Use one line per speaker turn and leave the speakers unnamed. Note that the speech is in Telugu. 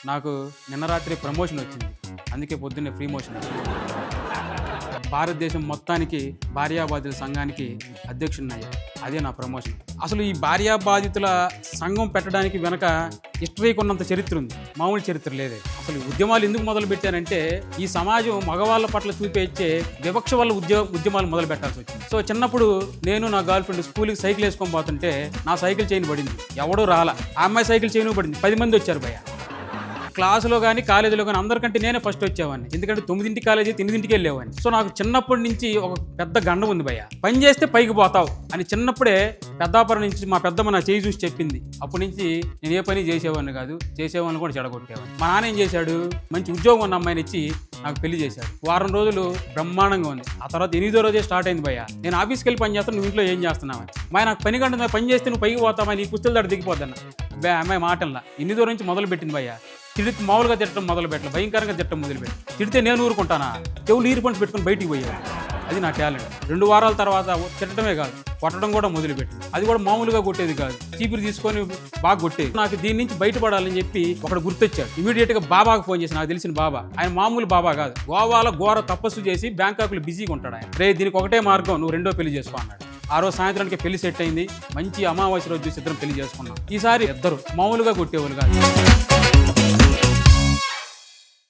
నాకు నిన్న రాత్రి ప్రమోషన్ వచ్చింది. అందుకే పొద్దున్నే ఫ్రీ మోషన్ వచ్చింది. భారతదేశం మొత్తానికి భార్యాబాధితుల సంఘానికి అధ్యక్షుడినయ్యా. అదే నా ప్రమోషన్. అసలు ఈ భార్యాబాధితుల సంఘం పెట్టడానికి వెనక హిస్టరీకి ఉన్నంత చరిత్ర ఉంది, మామూలు చరిత్ర లేదే. అసలు ఉద్యమాలు ఎందుకు మొదలు పెట్టారంటే ఈ సమాజం మగవాళ్ళ పట్ల చూపించే వివక్ష వల్ల ఉద్యమాలు మొదలు పెట్టాల్సి వచ్చింది. సో చిన్నప్పుడు నేను నా గర్ల్ ఫ్రెండ్ స్కూల్కి సైకిల్ వేసుకొని పోతుంటే నా సైకిల్ చైన్ పడింది, ఎవడూ రాలా. ఆ అమ్మాయి సైకిల్ చైన్ పడింది, 10 మంది వచ్చారు భయ్య. క్లాసులో కానీ కాలేజీలో కానీ అందరికంటే నేనే ఫస్ట్ వచ్చేవాడిని, ఎందుకంటే 9ంటికి కాలేజీ 8ంటికి వెళ్ళేవాడిని. సో నాకు చిన్నప్పటి నుంచి ఒక పెద్ద గండం ఉంది భయ్య, పని చేస్తే పైకి పోతావు అని చిన్నప్పుడే పెద్దాపురం నుంచి మా పెద్దమ్మ నా చేయి చూసి చెప్పింది. అప్పటి నుంచి నేను ఏ పని చేసేవాడిని కాదు, చేసేవాడిని కూడా చెడగొట్టేవాడిని. మా నాన్న ఏం చేశాడు, మంచి ఉద్యోగం ఉన్న అమ్మాయిని ఇచ్చి నాకు పెళ్లి చేశాడు. వారం రోజులు బ్రహ్మాండంగా ఉంది. ఆ తర్వాత 8వ రోజే స్టార్ట్ అయింది భయ్య, నేను ఆఫీస్కి వెళ్ళి పని చేస్తాను, నువ్వు ఇంట్లో ఏం చేస్తున్నావు? మా నాకు పని గంట పని చేస్తే నువ్వు పైకి పోతావా, నీ కుస్తల దాడి దిగిపోద్దన్న. అమ్మాయి మాటల్లా 8వ నుంచి మొదలు పెట్టింది భయ్య. తిడితే మామూలుగా తిట్టడం మొదలు పెట్టాలి, భయంకరంగా తిట్టడం మొదలుపెట్టి. తిడితే నేను ఊరుకుంటానా, చెవులు ఈరు పంచి పెట్టుకుని బయటికి పోయాను. అది నా టాలెంట్. 2 వారాల తర్వాత తిట్టడమే కాదు, కొట్టడం కూడా మొదలుపెట్టి. అది కూడా మామూలుగా కొట్టేది కాదు, చీపురు తీసుకొని బాగా కొట్టేది. నాకు దీని నుంచి బయటపడాలని చెప్పి ఒకడు గుర్తొచ్చాడు. ఇమీడియట్గా బాబాకు ఫోన్ చేసి, నాకు తెలిసిన బాబా, ఆయన మామూలు బాబా కాదు, గోవాలో ఘోర తపస్సు చేసి బ్యాంకాకులో బిజీగా ఉంటాడు ఆయన. రే దీనికి ఒకటే మార్గం, నువ్వు 2వ పెళ్లి చేసుకో అన్నాడు. ఆ రోజు సాయంత్రానికి పెళ్లి సెట్ అయింది. మంచి అమావాస్య రోజు చూసి ఇద్దరం పెళ్లి చేసుకున్నాం. ఈసారి ఇద్దరు మామూలుగా కొట్టేవాళ్ళు కాదు.